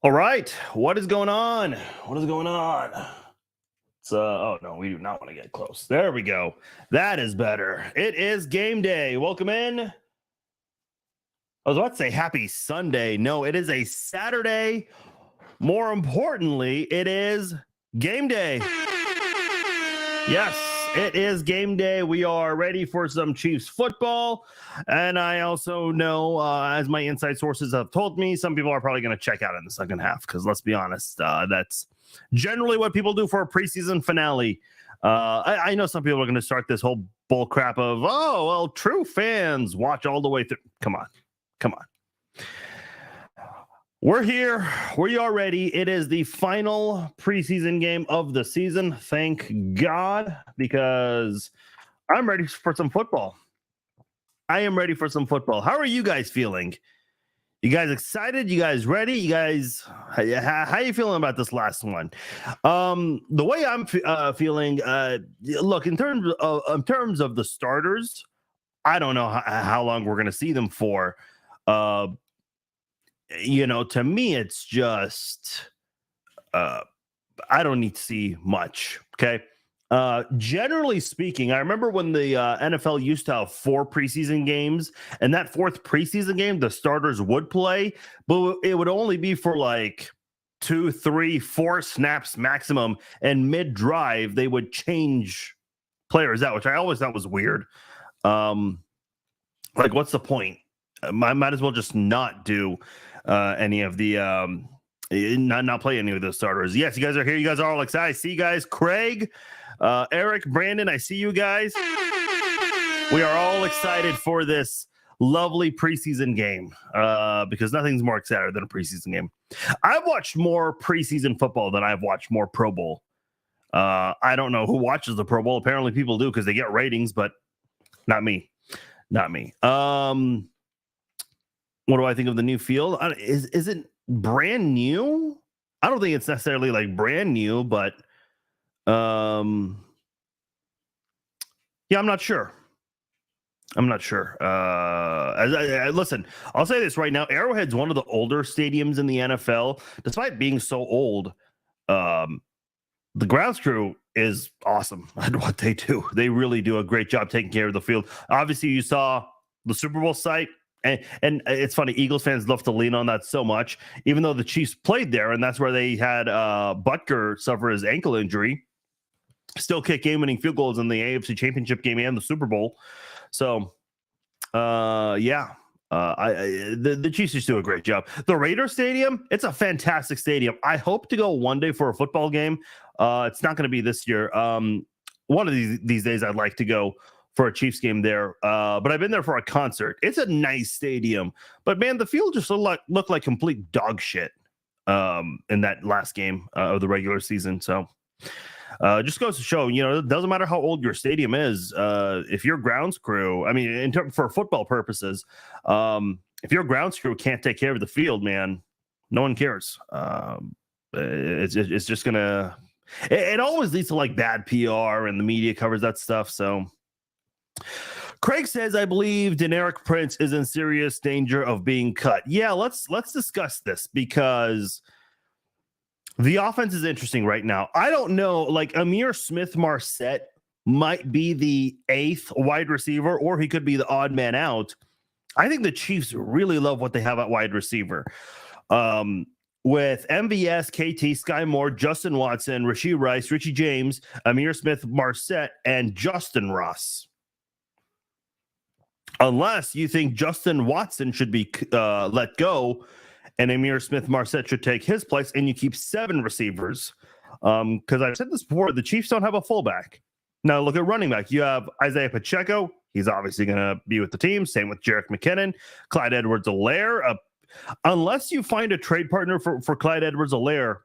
All right, what is going on? What is going on? It's oh no, we do not want to get close. There we go. That is better. It is game day. Welcome in. I was about to say happy Sunday. No, it is a Saturday. More importantly, it is game day. Yes, it is game day. We are ready for some Chiefs football. And I also know, as my inside sources have told me, some people are probably going to check out in the second half because let's be honest, that's generally what people do for a preseason finale. I know some people are going to start this whole bull crap of, oh, well, true fans watch all the way through. Come on. We're here. We are ready. It is the final preseason game of the season. Thank God, because I'm ready for some football. I am ready for some football. How are you guys feeling? You guys excited? You guys ready? You guys, how are you feeling about this last one? The way I'm feeling, look, in terms of the starters, I don't know how long we're going to see them for. To me, it's just I don't need to see much. Okay. Generally speaking, I remember when the NFL used to have 4 preseason games, and that 4th preseason game, the starters would play, but it would only be for like 2, 3, 4 snaps maximum, and mid-drive they would change players out, which I always thought was weird. Like, what's the point? I might as well just not do any of the not play any of the starters. Yes, you guys are here. You guys are all excited. I see you guys. Craig, Eric, Brandon, I see you guys. We are all excited for this lovely preseason game because nothing's more exciting than a preseason game. I've watched more preseason football than I've watched more Pro Bowl. I don't know who watches the Pro Bowl. Apparently people do because they get ratings, but not me. What do I think of the new field? Is it brand new? I don't think it's necessarily like brand new, but yeah, I'm not sure. Listen, I'll say this right now. Arrowhead's one of the older stadiums in the NFL. Despite being so old, the grounds crew is awesome at what they do. They really do a great job taking care of the field. Obviously, you saw the Super Bowl site. And it's funny, Eagles fans love to lean on that so much, even though the Chiefs played there, and that's where they had Butker suffer his ankle injury. Still kick game-winning field goals in the AFC Championship game and the Super Bowl. So, the Chiefs just do a great job. The Raiders Stadium, it's a fantastic stadium. I hope to go one day for a football game. It's not going to be this year. One of these days, I'd like to go for a Chiefs game there. But I've been there for a concert. It's a nice stadium. But, man, the field just looked like complete dog shit in that last game of the regular season. So just goes to show, it doesn't matter how old your stadium is. If your grounds crew, for football purposes, if your grounds crew can't take care of the field, man, no one cares. It's just going to – it always leads to, like, bad PR, and the media covers that stuff, so – Craig says, I believe Deneric Prince is in serious danger of being cut. Yeah, let's discuss this because the offense is interesting right now. I don't know, like Amir Smith-Marset might be the 8th wide receiver, or he could be the odd man out. I think the Chiefs really love what they have at wide receiver. With MVS, KT, Sky Moore, Justin Watson, Rashee Rice, Richie James, Amir Smith-Marset, and Justin Ross. Unless you think Justin Watson should be let go and Amir Smith-Marset should take his place and you keep 7 receivers. Because I've said this before, the Chiefs don't have a fullback. Now look at running back. You have Isaiah Pacheco. He's obviously going to be with the team. Same with Jerick McKinnon, Clyde Edwards-Helaire. Unless you find a trade partner for Clyde Edwards-Helaire,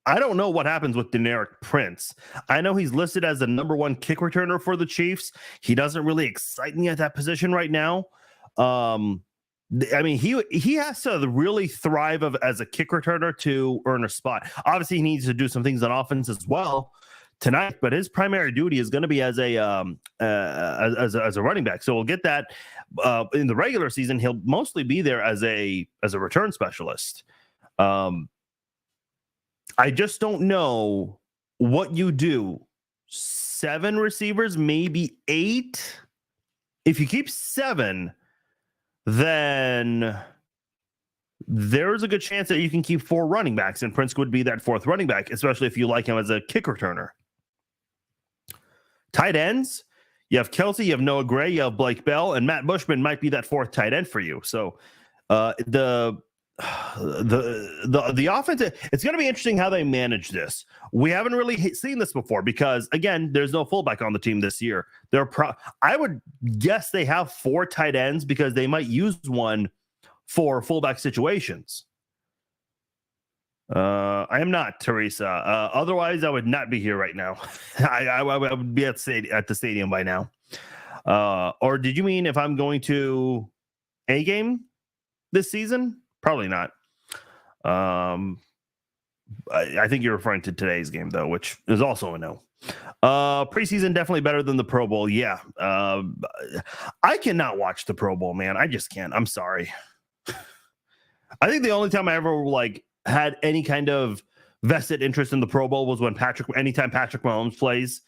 I don't know what happens with Deneric Prince. I know he's listed as the number 1 kick returner for the Chiefs. He doesn't really excite me at that position right now. He has to really thrive as a kick returner to earn a spot. Obviously, he needs to do some things on offense as well tonight, but his primary duty is going to be as a running back. So we'll get that. In the regular season, he'll mostly be there as a return specialist. I just don't know what you do. 7 receivers, maybe 8. If you keep 7, then there's a good chance that you can keep 4 running backs, and Prince would be that 4th running back, especially if you like him as a kick returner. Tight ends, you have Kelsey, you have Noah Gray, you have Blake Bell, and Matt Bushman might be that 4th tight end for you. So the offense, it's going to be interesting how they manage this. We haven't really seen this before because, again, there's no fullback on the team this year. I would guess they have 4 tight ends because they might use one for fullback situations. I am not, Teresa. Otherwise, I would not be here right now. I would be at the stadium by now. Or did you mean if I'm going to a game this season? Probably not. I think you're referring to today's game, though, which is also a no. Preseason definitely better than the Pro Bowl. Yeah. I cannot watch the Pro Bowl, man. I just can't. I'm sorry. I think the only time I ever had any kind of vested interest in the Pro Bowl was when anytime Patrick Mahomes plays,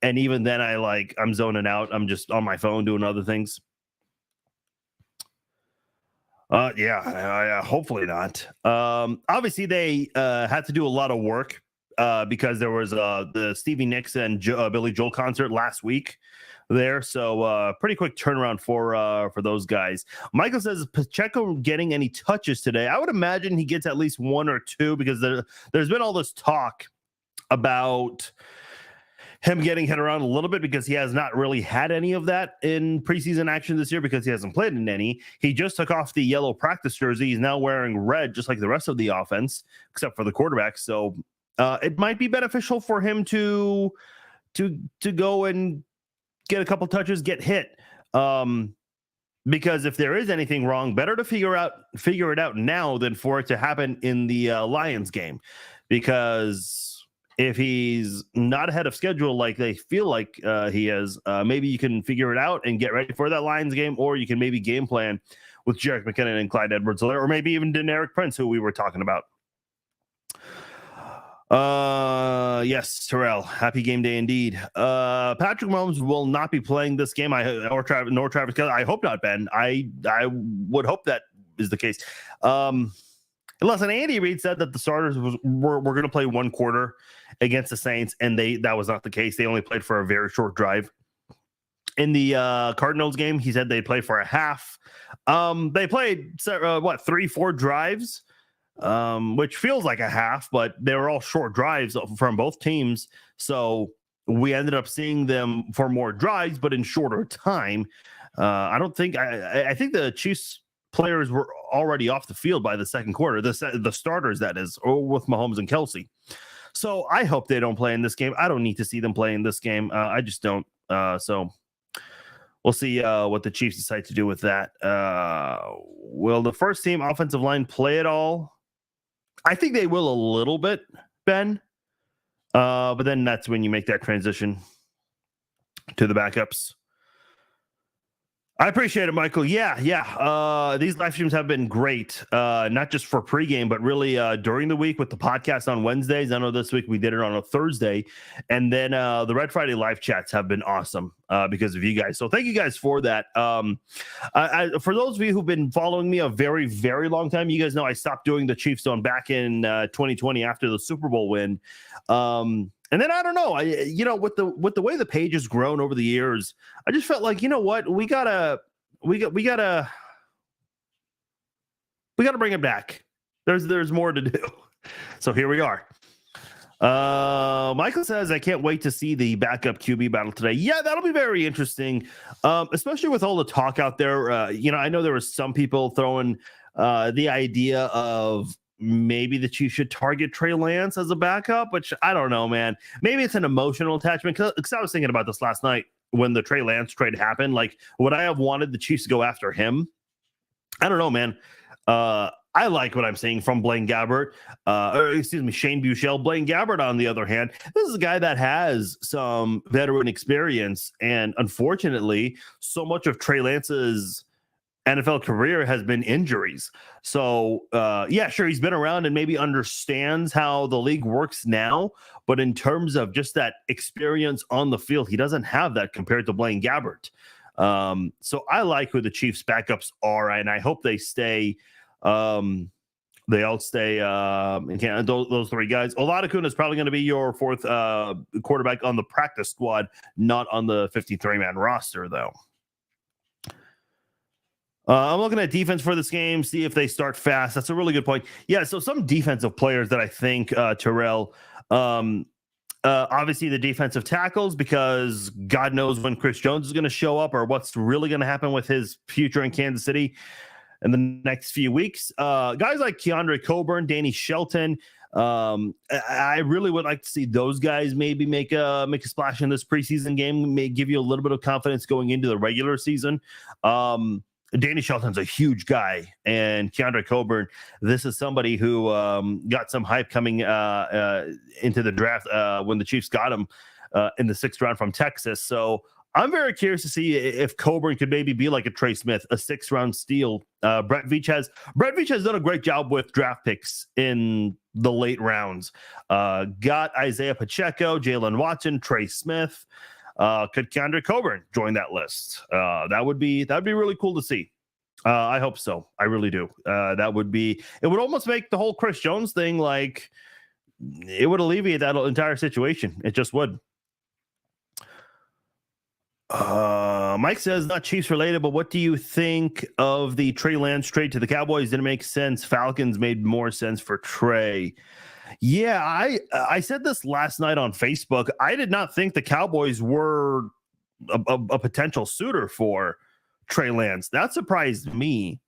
and even then I'm zoning out. I'm just on my phone doing other things. Hopefully not. Obviously they had to do a lot of work because there was the Stevie Nicks and Billy Joel concert last week there. So pretty quick turnaround for those guys. Michael says, is Pacheco getting any touches today? I would imagine he gets at least 1 or 2 because there's been all this talk about him getting hit around a little bit because he has not really had any of that in preseason action this year because he hasn't played in any. He just took off the yellow practice jersey. He's now wearing red, just like the rest of the offense, except for the quarterback. So it might be beneficial for him to go and get a couple touches, get hit. Because if there is anything wrong, better to figure it out now than for it to happen in the Lions game. Because if he's not ahead of schedule like they feel like he is, maybe you can figure it out and get ready for that Lions game, or you can maybe game plan with Jerick McKinnon and Clyde Edwards-Helaire, or maybe even Deneric Prince, who we were talking about. Yes, Terrell, happy game day indeed. Patrick Mahomes will not be playing this game. Nor Travis Kelce. I hope not, Ben. I would hope that is the case. Listen, Andy Reid said that the starters were going to play 1 quarter against the Saints, and that was not the case. They only played for a very short drive. In the Cardinals game, he said they'd play for a half. They played 3-4 drives, which feels like a half, but they were all short drives from both teams. So we ended up seeing them for more drives, but in shorter time. I think the Chiefs players were already off the field by the second quarter. The starters, that is, with Mahomes and Kelsey. So I hope they don't play in this game. I don't need to see them play in this game. I just don't. So we'll see what the Chiefs decide to do with that. Will the first team offensive line play at all? I think they will a little bit, Ben. But then that's when you make that transition to the backups. I appreciate it, Michael. Yeah. These live streams have been great, not just for pregame, but really during the week with the podcast on Wednesdays. I know this week we did it on a Thursday. And then the Red Friday live chats have been awesome because of you guys. So thank you guys for that. For those of you who've been following me a very, very long time, you guys know I stopped doing the Chiefs Zone back in 2020 after the Super Bowl win. And then I don't know, with the way the page has grown over the years, I just felt like, you know what, we gotta bring it back. There's more to do. So here we are. Michael says, I can't wait to see the backup QB battle today. Yeah, that'll be very interesting, especially with all the talk out there. I know there were some people throwing the idea of maybe the Chiefs should target Trey Lance as a backup, which I don't know, man. Maybe it's an emotional attachment, because I was thinking about this last night when the Trey Lance trade happened. Like, would I have wanted the Chiefs to go after him? I don't know, man. I like what I'm seeing from Blaine Gabbert, Shane Buechele. Blaine Gabbert, on the other hand, this is a guy that has some veteran experience, and unfortunately, so much of Trey Lance's NFL career has been injuries. So, yeah, sure, he's been around and maybe understands how the league works now, but in terms of just that experience on the field, he doesn't have that compared to Blaine Gabbert. So I like who the Chiefs backups are, and I hope they stay. They all stay in Canada, those three guys. Oladokun is probably going to be your fourth quarterback on the practice squad, not on the 53-man roster, though. I'm looking at defense for this game, see if they start fast. That's a really good point. Yeah, so some defensive players that I think, Terrell, obviously the defensive tackles, because God knows when Chris Jones is going to show up or what's really going to happen with his future in Kansas City in the next few weeks. Guys like Keandre Coburn, Danny Shelton, I really would like to see those guys maybe make a splash in this preseason game, may give you a little bit of confidence going into the regular season. Danny Shelton's a huge guy, and Keandre Coburn, this is somebody who got some hype coming into the draft when the Chiefs got him in the 6th round from Texas. So I'm very curious to see if Coburn could maybe be like a Trey Smith, a 6th round steal. Brett Veach has done a great job with draft picks in the late rounds. Got Isaiah Pacheco, Jalen Watson, Trey Smith. Could Keandre Coburn join that list? That'd be really cool to see. I hope so. I really do. It would almost make the whole Chris Jones thing, like, it would alleviate that entire situation. It just would. Mike says, not Chiefs related, but what do you think of the Trey Lance trade to the Cowboys? Didn't make sense. Falcons made more sense for Trey. Yeah, I said this last night on Facebook. I did not think the Cowboys were a potential suitor for Trey Lance. That surprised me.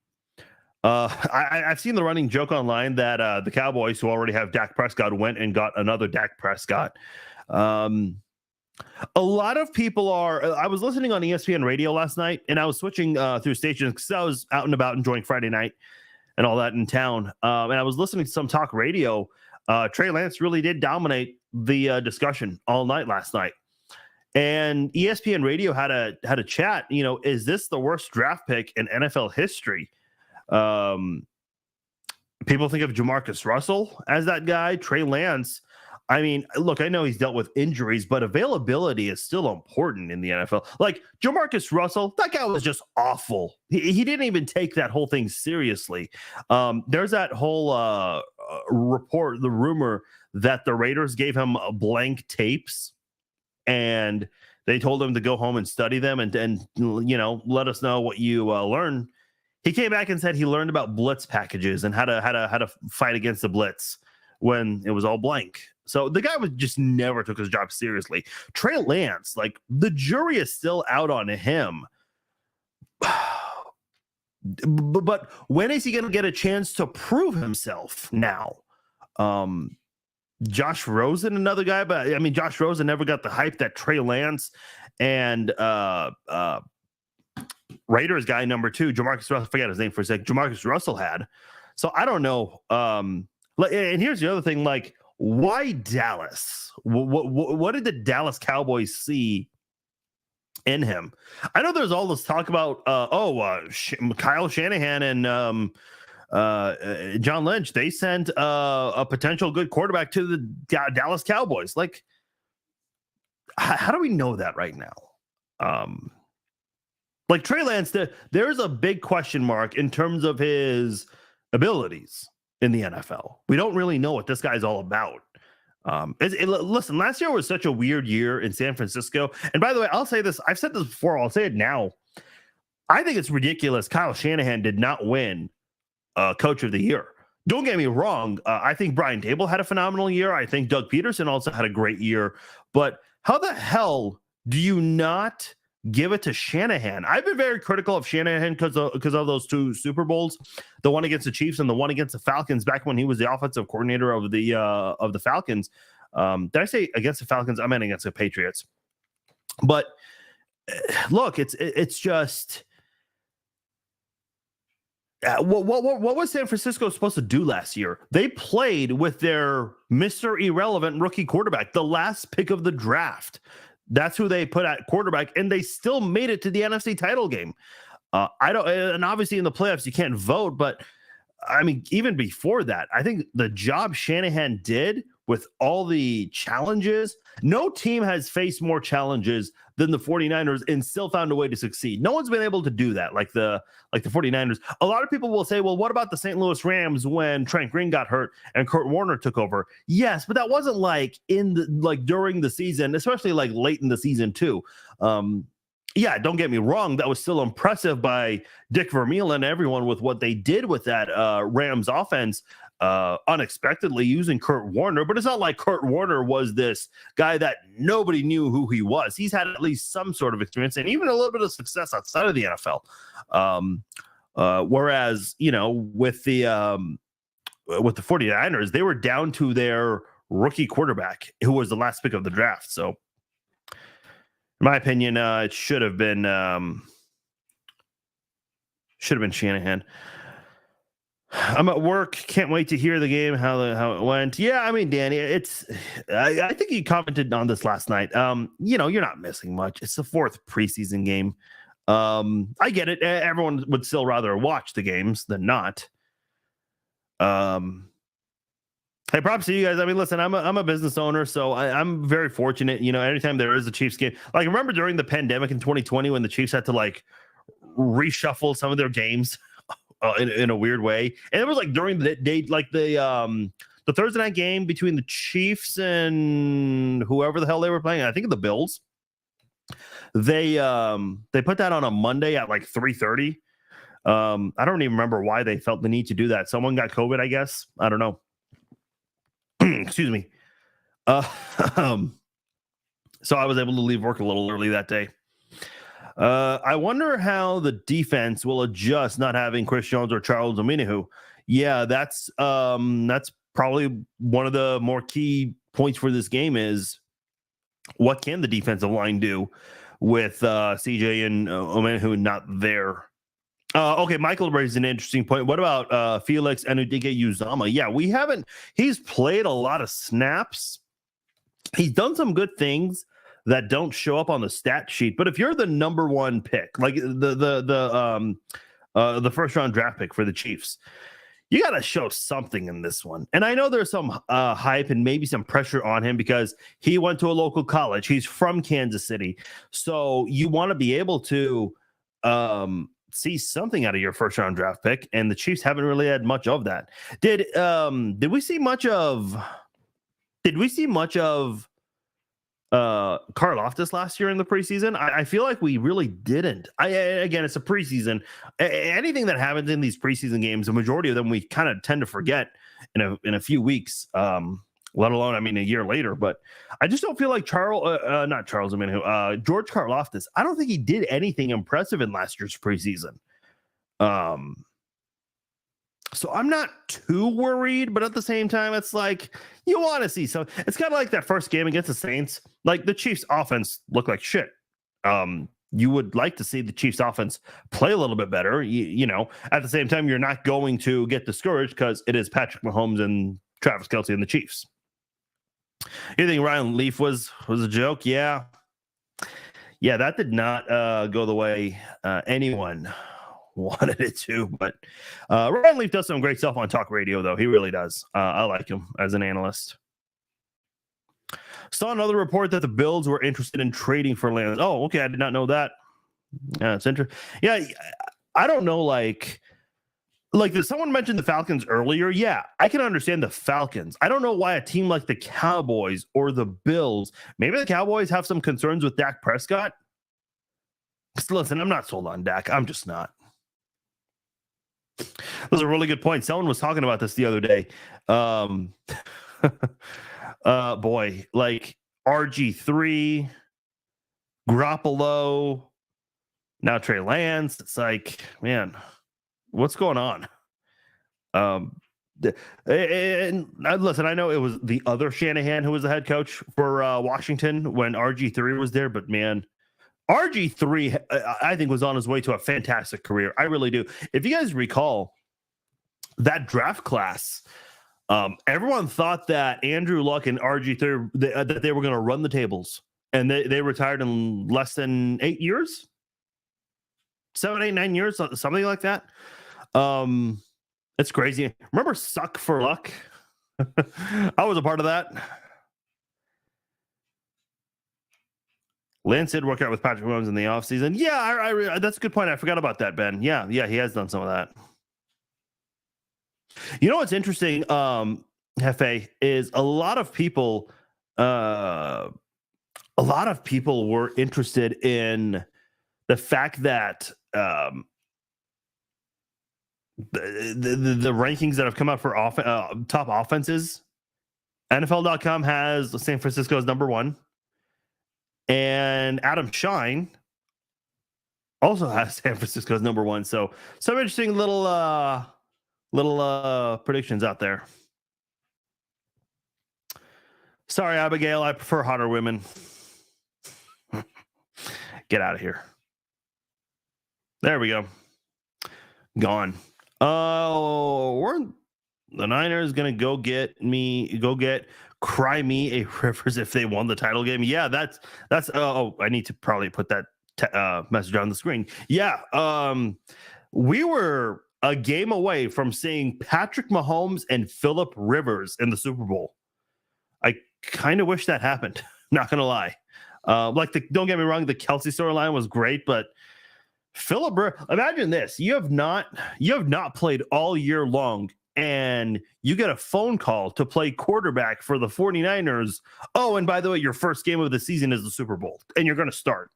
I've seen the running joke online that the Cowboys, who already have Dak Prescott, went and got another Dak Prescott. A lot of people are. I was listening on ESPN radio last night, and I was switching through stations because I was out and about enjoying Friday night and all that in town. And I was listening to some talk radio. Trey Lance really did dominate the discussion all night last night. And ESPN radio had a chat. You know, is this the worst draft pick in NFL history? People think of Jamarcus Russell as that guy. Trey Lance, I mean, look, I know he's dealt with injuries, but availability is still important in the NFL. Like Jamarcus Russell, that guy was just awful. He didn't even take that whole thing seriously. There's that whole report, the rumor that the Raiders gave him blank tapes and they told him to go home and study them and you know, let us know what you learn. He came back and said he learned about blitz packages and how to fight against the blitz when it was all blank. So the guy just never took his job seriously. Trey Lance, like, the jury is still out on him. But when is he going to get a chance to prove himself now? Josh Rosen, another guy, but I mean, Josh Rosen never got the hype that Trey Lance and Raiders guy number 2, Jamarcus Russell, I forgot his name for a sec, Jamarcus Russell had. So I don't know. And here's the other thing, like, why Dallas? What did the Dallas Cowboys see in him? I know there's all this talk about Kyle Shanahan and John Lynch. They sent a potential good quarterback to the Dallas Cowboys. Like, how do we know that right now? Like Trey Lance, there's a big question mark in terms of his abilities in the NFL. We don't really know what this guy's all about. Listen, last year was such a weird year in San Francisco. And by the way, I'll say this. I've said this before. I'll say it now. I think it's ridiculous Kyle Shanahan did not win Coach of the Year. Don't get me wrong. I think Brian Dable had a phenomenal year. I think Doug Peterson also had a great year. But how the hell do you not give it to Shanahan? I've been very critical of Shanahan because of those 2 Super Bowls, the one against the Chiefs and the one against the Falcons back when he was the offensive coordinator of the Falcons. Did I say against the Falcons? I meant against the Patriots. But look, it's just What was San Francisco supposed to do last year? They played with their Mr. Irrelevant rookie quarterback, the last pick of the draft. That's who they put at quarterback, and they still made it to the NFC title game. I don't, and obviously in the playoffs you can't vote, but I mean, even before that, I think the job Shanahan did with all the challenges, no team has faced more challenges than the 49ers and still found a way to succeed. No one's been able to do that like the 49ers. A lot of people will say, well, what about the St. Louis Rams when Trent Green got hurt and Kurt Warner took over? Yes, but that wasn't like during the season, especially like late in the season too. Yeah, don't get me wrong. That was still impressive by Dick Vermeil and everyone with what they did with that Rams offense, unexpectedly using Kurt Warner. But it's not like Kurt Warner was this guy that nobody knew who he was. He's had at least some sort of experience and even a little bit of success outside of the NFL. Whereas, with the 49ers, they were down to their rookie quarterback, who was the last pick of the draft. So, in my opinion, it should have been Shanahan. I'm at work. Can't wait to hear the game, how it went. Yeah, I mean, Danny, I think you commented on this last night. You're not missing much. It's the fourth preseason game. I get it. Everyone would still rather watch the games than not. Hey, props to you guys. I mean, listen, I'm a business owner, so I'm very fortunate. Anytime there is a Chiefs game, like remember during the pandemic in 2020 when the Chiefs had to like reshuffle some of their games in a weird way, and it was like during the day, like the Thursday night game between the Chiefs and whoever the hell they were playing. I think the Bills. They put that on a Monday at like 3:30. I don't even remember why they felt the need to do that. Someone got COVID, I guess. I don't know. Excuse me. So I was able to leave work a little early that day. I wonder how the defense will adjust not having Chris Jones or Charles Omenihu. Yeah, that's probably one of the more key points for this game is what can the defensive line do with CJ and Omenihu not there. Okay, Michael raised an interesting point. What about Felix Anudike-Uzomah? Yeah, he's played a lot of snaps. He's done some good things that don't show up on the stat sheet. But if you're the number one pick, like the first round draft pick for the Chiefs, you got to show something in this one. And I know there's some hype and maybe some pressure on him because he went to a local college. He's from Kansas City. So you want to be able to see something out of your first round draft pick, and the Chiefs haven't really had much of that. Did we see much of Karlaftis last year in the preseason? I feel like we really didn't. Again, it's a preseason. Anything that happens in these preseason games, the majority of them we kind of tend to forget in a few weeks. Let alone, I mean, a year later. But I just don't feel like George Karlaftis. I don't think he did anything impressive in last year's preseason. So I'm not too worried, but at the same time, it's like you want to see some. It's kind of like that first game against the Saints. Like the Chiefs' offense looked like shit. You would like to see the Chiefs' offense play a little bit better. At the same time, you're not going to get discouraged because it is Patrick Mahomes and Travis Kelce and the Chiefs. You think Ryan Leaf was a joke? Yeah, that did not go the way anyone wanted it to. But Ryan Leaf does some great stuff on talk radio, though. He really does. I like him as an analyst. Saw another report that the Bills were interested in trading for Lance. Oh, okay, I did not know that. Yeah, it's interesting. Yeah, I don't know, like someone mentioned the Falcons earlier. Yeah, I can understand the Falcons. I don't know why a team like the Cowboys or the Bills, maybe the Cowboys have some concerns with Dak Prescott. Listen, I'm not sold on Dak. I'm just not. Those are really good points. Someone was talking about this the other day. Boy, like RG3, Garoppolo, now Trey Lance. It's like, man, what's going on? And listen, I know it was the other Shanahan who was the head coach for Washington when RG3 was there, but man, RG3, I think, was on his way to a fantastic career. I really do. If you guys recall that draft class, everyone thought that Andrew Luck and RG3 that they were going to run the tables, and they retired in less than 8 years, 7, 8, 9 years, something like that. It's crazy. Remember Suck for Luck? I was a part of that. Lance did work out with Patrick Mahomes in the offseason. Yeah, that's a good point. I forgot about that, Ben. Yeah, he has done some of that. You know what's interesting, Hefe, is a lot of people were interested in the fact that the rankings that have come out for top offenses. NFL.com has San Francisco as number 1. And Adam Shine also has San Francisco as number 1. So some interesting little predictions out there. Sorry, Abigail, I prefer hotter women. Get out of here. There we go. Gone. The Niners gonna go get Cry Me a Rivers if they won the title game. Yeah, that's I need to probably put that message on the screen. Yeah, we were a game away from seeing Patrick Mahomes and Phillip Rivers in the Super Bowl. I kind of wish that happened. Not gonna lie. Don't get me wrong, the Kelsey storyline was great, but imagine this: you have not played all year long, and you get a phone call to play quarterback for the 49ers. Oh, and by the way, your first game of the season is the Super Bowl, and you're going to start.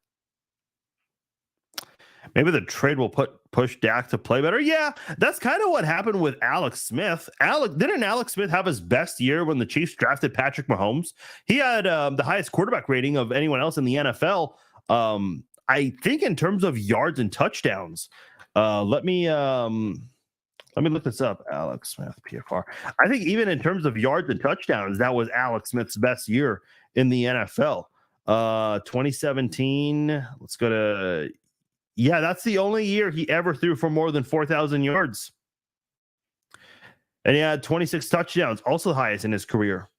Maybe the trade will push Dak to play better. Yeah, that's kind of what happened with Alex Smith. Didn't Alex Smith have his best year when the Chiefs drafted Patrick Mahomes? He had the highest quarterback rating of anyone else in the NFL. I think in terms of yards and touchdowns. Let me look this up. Alex Smith, PFR. I think even in terms of yards and touchdowns, that was Alex Smith's best year in the NFL. 2017. Let's go to. Yeah, that's the only year he ever threw for more than 4,000 yards. And he had 26 touchdowns, also the highest in his career.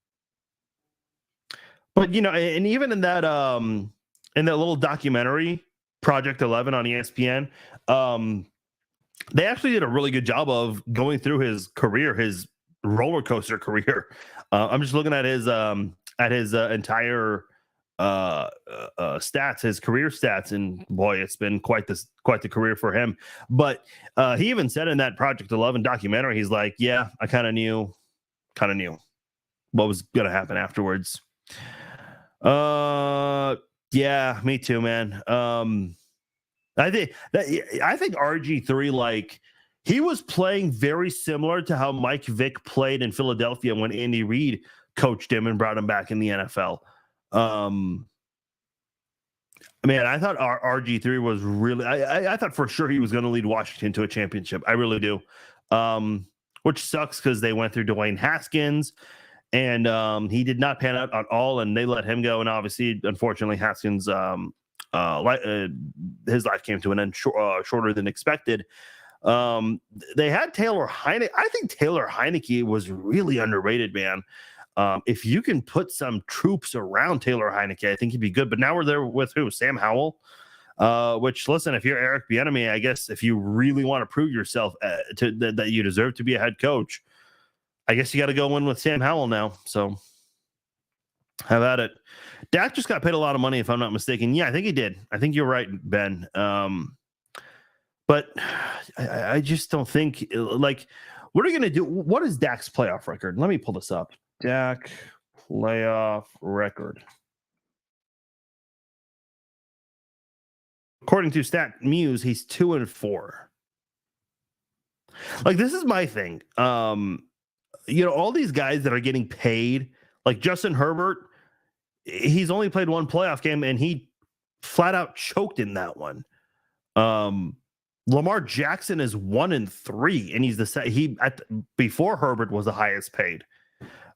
But, and even in that little documentary, Project 11 on ESPN, they actually did a really good job of going through his career, his roller coaster career. I'm just looking at his entire stats, his career stats, and boy, it's been quite the career for him. But he even said in that Project 11 documentary, he's like, yeah, I kind of knew what was going to happen afterwards. Yeah, me too, man. I think RG3, he was playing very similar to how Mike Vick played in Philadelphia when Andy Reid coached him and brought him back in the NFL. Man, I thought RG3 was really. I thought for sure he was going to lead Washington to a championship. I really do. Which sucks because they went through Dwayne Haskins, and he did not pan out at all, and they let him go. And obviously, unfortunately, Haskins, his life came to an end shorter than expected. They had Taylor Heineke. I think Taylor Heineke was really underrated, man. If you can put some troops around Taylor Heineke, I think he'd be good. But now we're there with who? Sam Howell. Which, listen, if you're Eric Bieniemy, I guess if you really want to prove yourself that you deserve to be a head coach, I guess you got to go in with Sam Howell now. So have at it. Dak just got paid a lot of money, if I'm not mistaken. Yeah, I think he did. I think you're right, Ben. But I just don't think, what are you going to do? What is Dak's playoff record? Let me pull this up. Dak playoff record. According to StatMuse, he's 2-4. This is my thing. All these guys that are getting paid, like Justin Herbert, he's only played one playoff game and he flat out choked in that one. Lamar Jackson is 1-3, and he's before Herbert was the highest paid.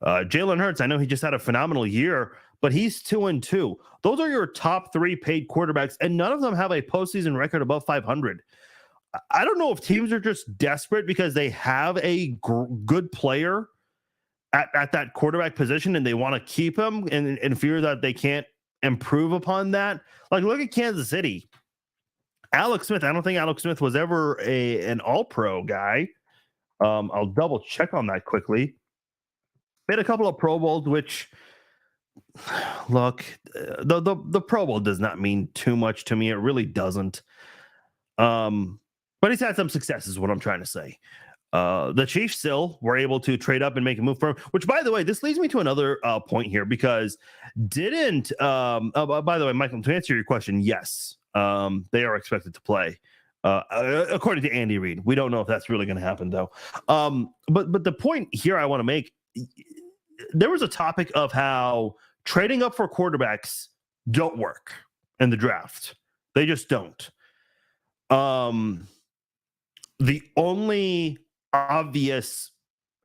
Jalen Hurts, I know he just had a phenomenal year, but he's 2-2. Those are your top 3 paid quarterbacks, and none of them have a postseason record above 500. I don't know if teams are just desperate because they have a good player at that quarterback position and they want to keep him and fear that they can't improve upon that. Like, look at Kansas City. Alex Smith, I don't think Alex Smith was ever an all-pro guy. I'll double check on that quickly. Made a couple of Pro Bowls, which, look, the Pro Bowl does not mean too much to me. It really doesn't. But he's had some success, is what I'm trying to say. The Chiefs still were able to trade up and make a move for him, which, by the way, this leads me to another point here, because by the way, Michael, to answer your question, yes, they are expected to play. According to Andy Reid. We don't know if that's really going to happen, though. But the point here I want to make, there was a topic of how trading up for quarterbacks don't work in the draft. They just don't. The only obvious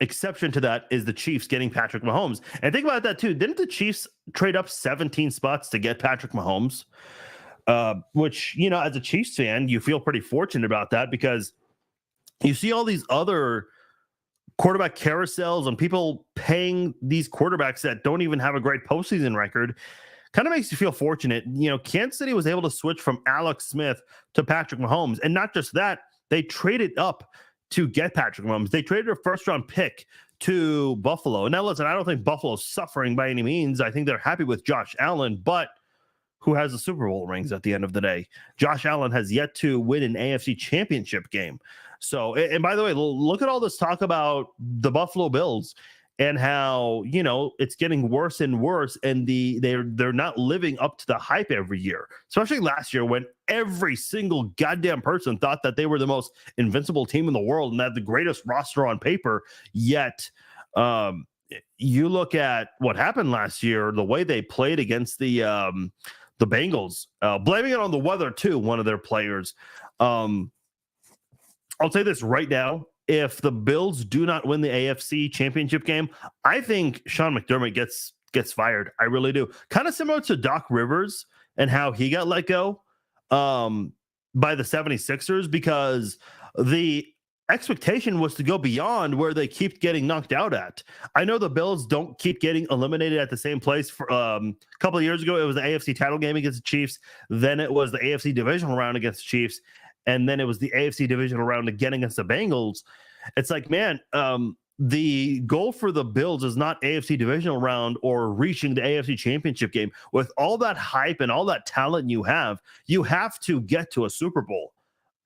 exception to that is the Chiefs getting Patrick Mahomes. And think about that, too. Didn't the Chiefs trade up 17 spots to get Patrick Mahomes? Which, you know, as a Chiefs fan, you feel pretty fortunate about that, because you see all these other quarterback carousels and people paying these quarterbacks that don't even have a great postseason record. Kind of makes you feel fortunate. You know, Kansas City was able to switch from Alex Smith to Patrick Mahomes. And not just that, they traded up to get Patrick Mahomes. They traded a first-round pick to Buffalo. And now, listen, I don't think Buffalo's suffering by any means. I think they're happy with Josh Allen, but who has the Super Bowl rings at the end of the day? Josh Allen has yet to win an AFC championship game. So, and by the way, look at all this talk about the Buffalo Bills and how, you know, it's getting worse and worse, and they're not living up to the hype every year, especially last year when every single goddamn person thought that they were the most invincible team in the world and had the greatest roster on paper. Yet, you look at what happened last year, the way they played against the Bengals, blaming it on the weather too, one of their players. I'll say this right now. If the Bills do not win the AFC championship game, I think Sean McDermott gets fired. I really do. Kind of similar to Doc Rivers and how he got let go by the 76ers, because the expectation was to go beyond where they keep getting knocked out at. I know the Bills don't keep getting eliminated at the same place. For a couple of years ago, it was the AFC title game against the Chiefs. Then it was the AFC divisional round against the Chiefs. And then it was the AFC divisional round again against the Bengals. It's like, man, the goal for the Bills is not AFC divisional round or reaching the AFC championship game. With all that hype and all that talent you have to get to a Super Bowl.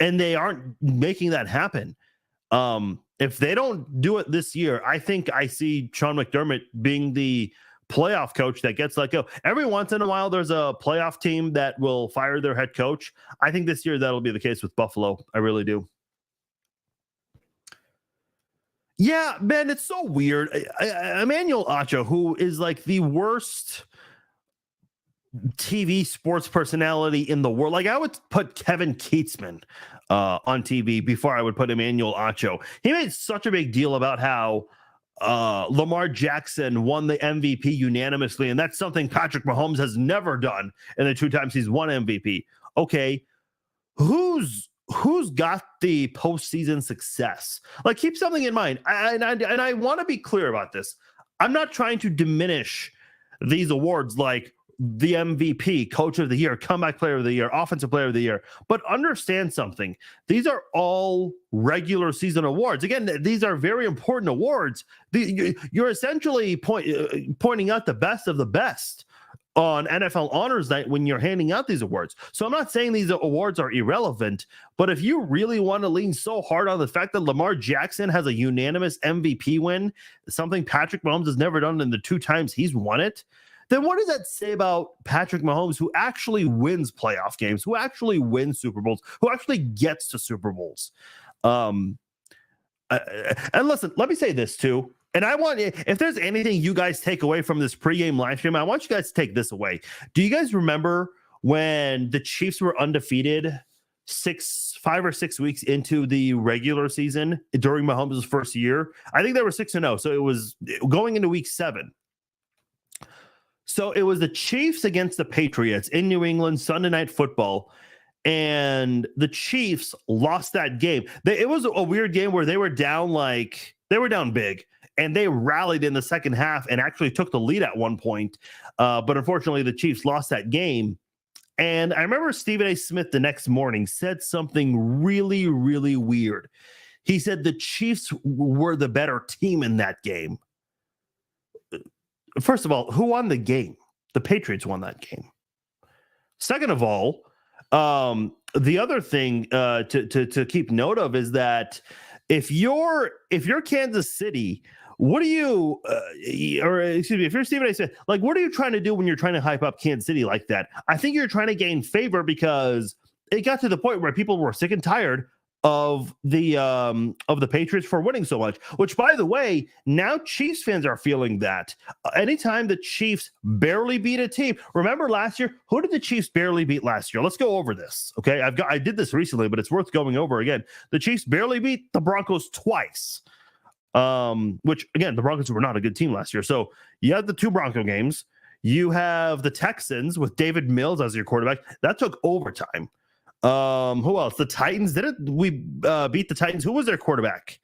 And they aren't making that happen. If they don't do it this year, I think I see Sean McDermott being the playoff coach that gets let go. Every once in a while, there's a playoff team that will fire their head coach. I think this year that'll be the case with Buffalo. I really do. Yeah, man, it's so weird. Emmanuel Acho, who is like the worst TV sports personality in the world. Like, I would put Kevin Keatsman on TV before I would put Emmanuel Acho. He made such a big deal about how Lamar Jackson won the MVP unanimously, and that's something Patrick Mahomes has never done in the 2 times he's won MVP. Okay, who's got the postseason success? Like, keep something in mind. And I want to be clear about this. I'm not trying to diminish these awards like the MVP, Coach of the Year, Comeback Player of the Year, Offensive Player of the Year. But understand something. These are all regular season awards. Again, these are very important awards. You're essentially pointing out the best of the best on NFL Honors Night when you're handing out these awards. So I'm not saying these awards are irrelevant, but if you really want to lean so hard on the fact that Lamar Jackson has a unanimous MVP win, something Patrick Mahomes has never done in the 2 times he's won it, then what does that say about Patrick Mahomes, who actually wins playoff games, who actually wins Super Bowls, who actually gets to Super Bowls? And listen, let me say this too. And I want, if there's anything you guys take away from this pregame live stream, I want you guys to take this away. Do you guys remember when the Chiefs were undefeated 5 or 6 weeks into the regular season during Mahomes' first year? I think they were 6-0. So it was going into week 7. So it was the Chiefs against the Patriots in New England, Sunday Night Football. And the Chiefs lost that game. It was a weird game where they were down big, and they rallied in the second half and actually took the lead at one point. But unfortunately, the Chiefs lost that game. And I remember Stephen A. Smith the next morning said something really, really weird. He said the Chiefs were the better team in that game. First of all, who won the game? The Patriots won that game. Second of all, the other thing to keep note of is that if you're Kansas City, what do you or excuse me, if you're Stephen A. Smith, like, what are you trying to do when you're trying to hype up Kansas City like that? I think you're trying to gain favor because it got to the point where people were sick and tired of the Patriots for winning so much, which, by the way, now Chiefs fans are feeling that. Anytime the Chiefs barely beat a team, remember last year, who did the Chiefs barely beat last year? Let's go over this. Okay. I did this recently, but it's worth going over again. The Chiefs barely beat the Broncos twice. Which again, the Broncos were not a good team last year. So you had the 2 Bronco games. You have the Texans with David Mills as your quarterback. That took overtime. Who else? The Titans. Didn't we beat the Titans? Who was their quarterback?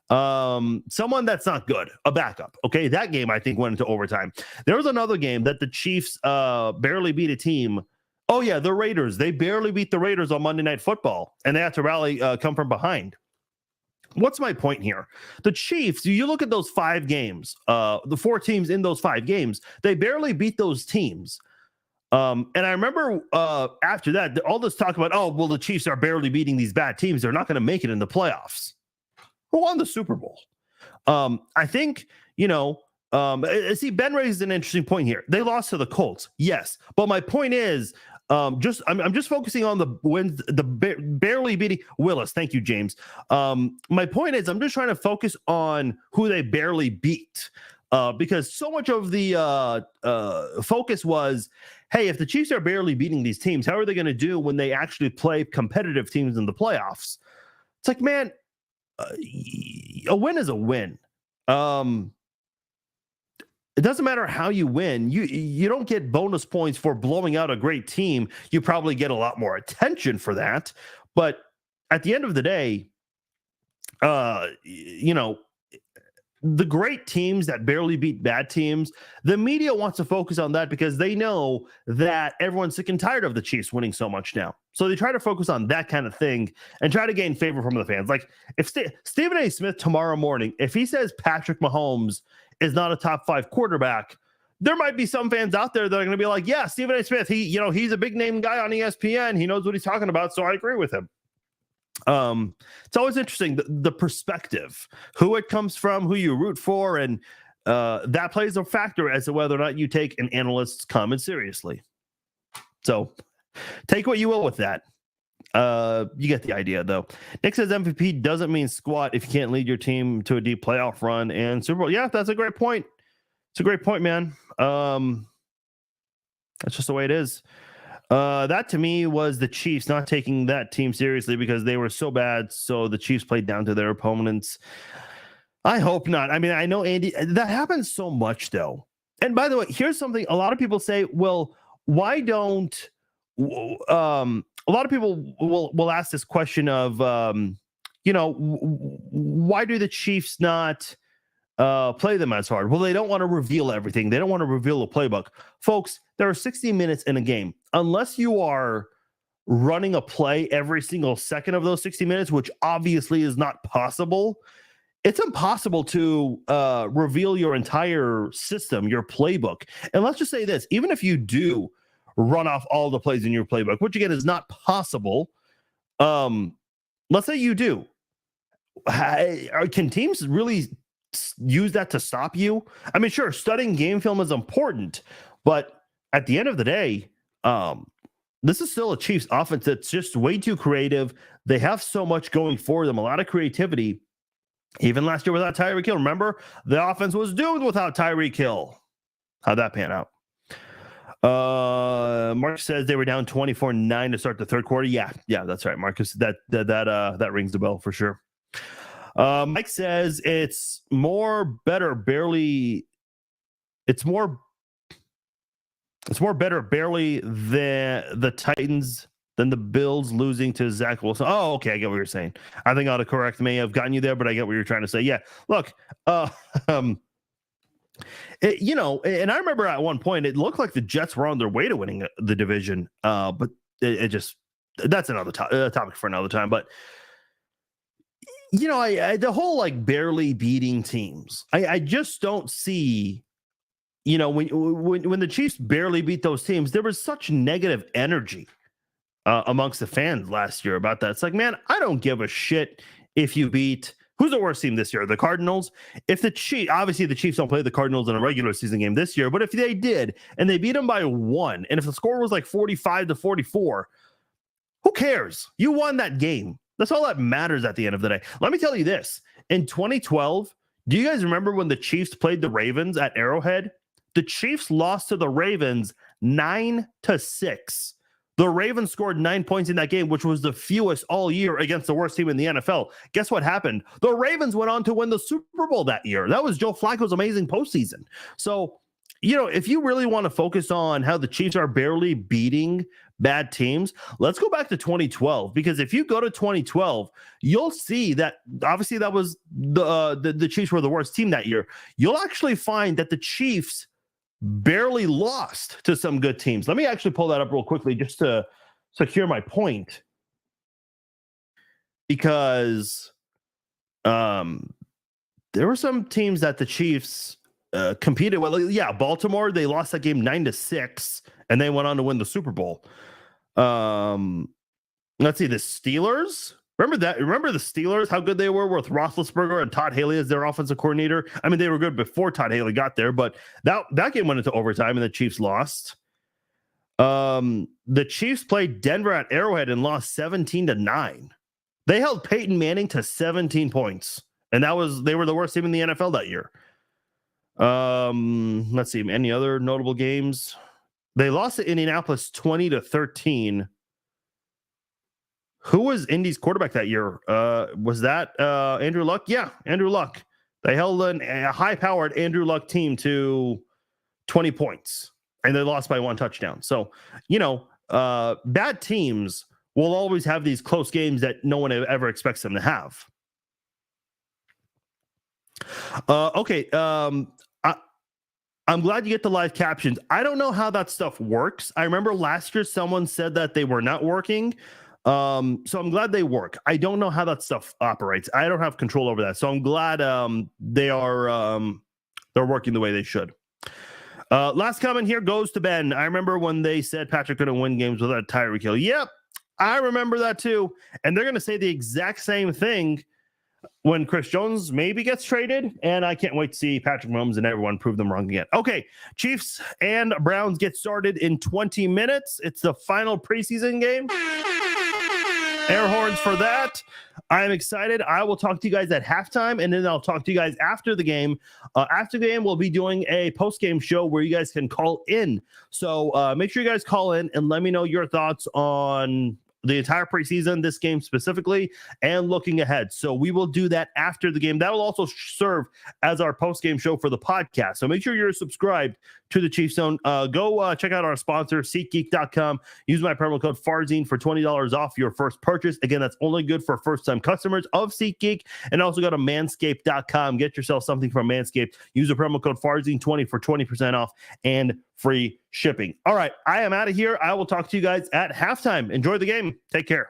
Someone that's not good, a backup. Okay, that game I think went into overtime. There was another game that the Chiefs barely beat a team. Oh yeah, the Raiders. They barely beat the Raiders on Monday Night Football, and they had to rally, come from behind. What's my point here? The Chiefs, you look at those 5 games, the 4 teams in those 5 games, they barely beat those teams. And I remember after that, all this talk about, oh, well, the Chiefs are barely beating these bad teams. They're not going to make it in the playoffs. Who won the Super Bowl? I think, see, Ben raised an interesting point here. They lost to the Colts. Yes. But my point is, I'm just focusing on the wins, barely beating Willis. Thank you, James. My point is, I'm just trying to focus on who they barely beat. Because so much of the focus was, hey, if the Chiefs are barely beating these teams, how are they going to do when they actually play competitive teams in the playoffs? It's like, man, a win is a win. It doesn't matter how you win. You don't get bonus points for blowing out a great team. You probably get a lot more attention for that. But at the end of the day, the great teams that barely beat bad teams, the media wants to focus on that because they know that everyone's sick and tired of the Chiefs winning so much now. So they try to focus on that kind of thing and try to gain favor from the fans. Like if Stephen A. Smith tomorrow morning, if he says Patrick Mahomes is not a top 5 quarterback, there might be some fans out there that are going to be like, yeah, Stephen A. Smith, he's a big name guy on ESPN. He knows what he's talking about. So I agree with him. It's always interesting the perspective, who it comes from, who you root for, and that plays a factor as to whether or not you take an analyst's comment seriously. So take what you will with that. You get the idea, though. Nick says MVP doesn't mean squat if you can't lead your team to a deep playoff run and Super Bowl. Yeah, that's a great point. It's a great point, man. That's just the way it is. That to me was the Chiefs not taking that team seriously because they were so bad. So the Chiefs played down to their opponents. I hope not. I mean, I know, Andy, that happens so much, though. And by the way, here's something a lot of people say, well, why don't a lot of people will ask this question of, why do the Chiefs not play them as hard? Well, they don't want to reveal everything. They don't want to reveal the playbook. Folks, there are 60 minutes in a game. Unless you are running a play every single second of those 60 minutes, which obviously is not possible, it's impossible to reveal your entire system, your playbook. And let's just say this, even if you do run off all the plays in your playbook, which again is not possible, let's say you do. Can teams really use that to stop you? I mean, sure, studying game film is important, but at the end of the day, this is still a Chiefs offense that's just way too creative. They have so much going for them, a lot of creativity. Even last year without Tyreek Hill, remember, the offense was doomed without Tyreek Hill. How'd that pan out? Mark says they were down 24-9 to start the third quarter. Yeah, that's right, Marcus. That rings the bell for sure. Mike says it's more It's more better barely than the Titans than the Bills losing to Zach Wilson. Oh, okay. I get what you're saying. I think autocorrect may have gotten you there, but I get what you're trying to say. Yeah. Look, and I remember at one point it looked like the Jets were on their way to winning the division. But it just, that's another topic for another time. But the whole like barely beating teams, I just don't see. When the Chiefs barely beat those teams, there was such negative energy amongst the fans last year about that. It's like, man, I don't give a shit if you beat who's the worst team this year, the Cardinals. If the Chiefs, obviously the Chiefs don't play the Cardinals in a regular season game this year, but if they did and they beat them by 1, and if the score was like 45-44, who cares? You won that game. That's all that matters at the end of the day. Let me tell you this: in 2012, do you guys remember when the Chiefs played the Ravens at Arrowhead? The Chiefs lost to the Ravens 9-6. The Ravens scored 9 points in that game, which was the fewest all year against the worst team in the NFL. Guess what happened? The Ravens went on to win the Super Bowl that year. That was Joe Flacco's amazing postseason. So, if you really want to focus on how the Chiefs are barely beating bad teams, let's go back to 2012. Because if you go to 2012, you'll see that obviously that was the Chiefs were the worst team that year. You'll actually find that the Chiefs barely lost to some good teams. Let me actually pull that up real quickly just to secure my point, because there were some teams that the Chiefs competed with. Yeah, Baltimore, they lost that game 9-6, and they went on to win the Super Bowl. Let's see, the Steelers. Remember the Steelers, how good they were with Roethlisberger and Todd Haley as their offensive coordinator? I mean, they were good before Todd Haley got there, but that game went into overtime and the Chiefs lost. The Chiefs played Denver at Arrowhead and lost 17-9. They held Peyton Manning to 17 points, and they were the worst team in the NFL that year. Let's see, any other notable games? They lost to Indianapolis 20-13. Who was Indy's quarterback that year? Was that Andrew Luck? Yeah, Andrew Luck. They held a high-powered Andrew Luck team to 20 points, and they lost by 1 touchdown. So, bad teams will always have these close games that no one ever expects them to have. Okay. I'm glad you get the live captions. I don't know how that stuff works. I remember last year someone said that they were not working. So I'm glad they work. I don't know how that stuff operates. I don't have control over that. So I'm glad they're working the way they should. Last comment here goes to Ben. I remember when they said Patrick couldn't win games without Tyreek Hill. Yep, I remember that too. And they're going to say the exact same thing when Chris Jones maybe gets traded, and I can't wait to see Patrick Mahomes and everyone prove them wrong again. Okay, Chiefs and Browns get started in 20 minutes. It's the final preseason game. Air horns for that. I'm excited. I will talk to you guys at halftime, and then I'll talk to you guys after the game. After the game, we'll be doing a post-game show where you guys can call in. So make sure you guys call in and let me know your thoughts on the entire preseason, this game specifically, and looking ahead. So we will do that after the game. That will also serve as our post-game show for the podcast. So make sure you're subscribed to the Chiefs Zone. Go check out our sponsor, SeatGeek.com. Use my promo code FARZINE for $20 off your first purchase. Again, that's only good for first-time customers of SeatGeek. And also go to Manscaped.com. Get yourself something from Manscaped. Use the promo code FARZINE20 for 20% off and free shipping. All right, I am out of here. I will talk to you guys at halftime. Enjoy the game. Take care.